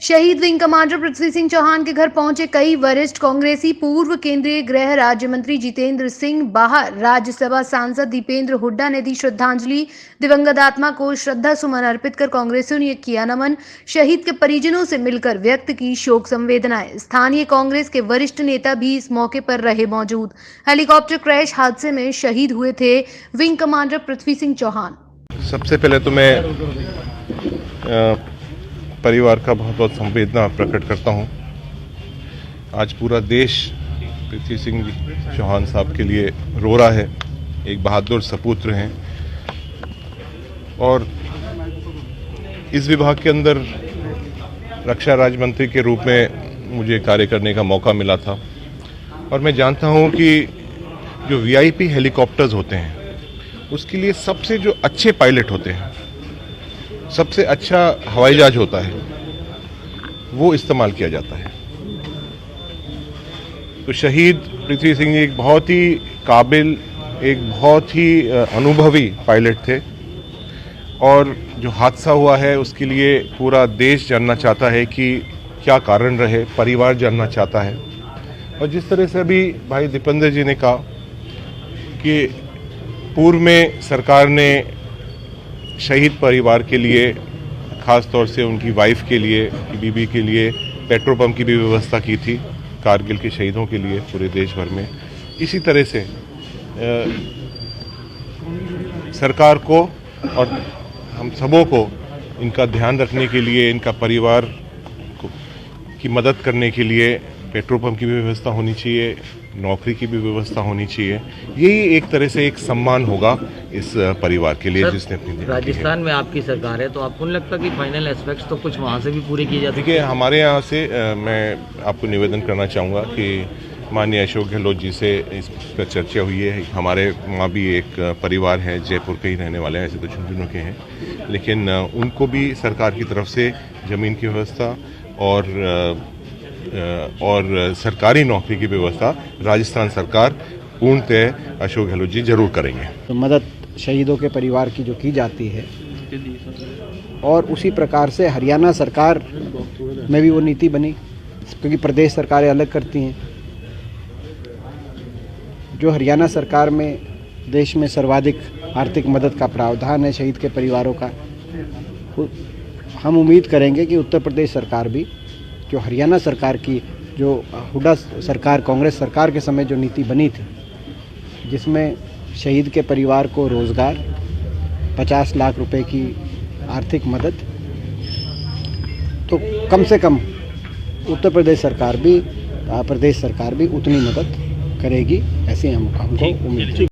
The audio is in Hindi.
शहीद विंग कमांडर पृथ्वी सिंह चौहान के घर पहुंचे कई वरिष्ठ कांग्रेसी। पूर्व केंद्रीय गृह राज्य मंत्री जितेंद्र सिंह, बाहर राज्यसभा सांसद दीपेंद्र हुड्डा ने दी श्रद्धांजलि। दिवंगत आत्मा को श्रद्धा सुमन अर्पित कर कांग्रेसियों ने किया नमन। शहीद के परिजनों से मिलकर व्यक्त की शोक संवेदनाएं। स्थानीय कांग्रेस के वरिष्ठ नेता भी इस मौके पर रहे मौजूद। हेलीकॉप्टर क्रैश हादसे में शहीद हुए थे विंग कमांडर पृथ्वी सिंह चौहान। सबसे पहले तो मैं परिवार का बहुत बहुत संवेदना प्रकट करता हूं। आज पूरा देश पृथ्वी सिंह चौहान साहब के लिए रो रहा है। एक बहादुर सपूत्र हैं और इस विभाग के अंदर रक्षा राज्य मंत्री के रूप में मुझे कार्य करने का मौका मिला था और मैं जानता हूं कि जो वीआईपी हेलीकॉप्टर्स होते हैं उसके लिए सबसे जो अच्छे पायलट होते हैं, सबसे अच्छा हवाई जहाज होता है, वो इस्तेमाल किया जाता है। तो शहीद पृथ्वी सिंह एक बहुत ही काबिल, एक बहुत ही अनुभवी पायलट थे और जो हादसा हुआ है उसके लिए पूरा देश जानना चाहता है कि क्या कारण रहे, परिवार जानना चाहता है। और जिस तरह से अभी भाई दीपेंद्र जी ने कहा कि पूर्व में सरकार ने शहीद परिवार के लिए, खास तौर से उनकी वाइफ के लिए, बीबी के लिए पेट्रोल पंप की भी व्यवस्था की थी कारगिल के शहीदों के लिए पूरे देश भर में। इसी तरह से सरकार को और हम सबों को इनका ध्यान रखने के लिए, इनका परिवार की मदद करने के लिए पेट्रोल पंप की भी व्यवस्था होनी चाहिए, नौकरी की भी व्यवस्था होनी चाहिए। यही एक तरह से एक सम्मान होगा इस परिवार के लिए जिसने अपनी राजस्थान में आपकी सरकार है, तो आपको नहीं लगता कि फाइनल एस्पेक्ट्स तो कुछ वहाँ से भी पूरे किए जाते? देखिए, हमारे यहाँ से मैं आपको निवेदन करना चाहूँगा कि माननीय अशोक गहलोत जी से इस पर चर्चा हुई है। हमारे वहाँ भी एक परिवार है, जयपुर के ही रहने वाले हैं, ऐसे तो झुंझुनू के हैं, लेकिन उनको भी सरकार की तरफ से ज़मीन की व्यवस्था और सरकारी नौकरी की व्यवस्था राजस्थान सरकार पूर्णतः अशोक गहलोत जी जरूर करेंगे। तो मदद शहीदों के परिवार की जो की जाती है और उसी प्रकार से हरियाणा सरकार में भी वो नीति बनी, क्योंकि प्रदेश सरकारें अलग करती हैं। जो हरियाणा सरकार में देश में सर्वाधिक आर्थिक मदद का प्रावधान है शहीद के परिवारों का, हम उम्मीद करेंगे कि उत्तर प्रदेश सरकार भी जो हरियाणा सरकार की, जो हुड्डा सरकार, कांग्रेस सरकार के समय जो नीति बनी थी, जिसमें शहीद के परिवार को रोज़गार, 50 लाख रुपए की आर्थिक मदद, तो कम से कम उत्तर प्रदेश सरकार भी उतनी मदद करेगी, ऐसी हमको उम्मीद है।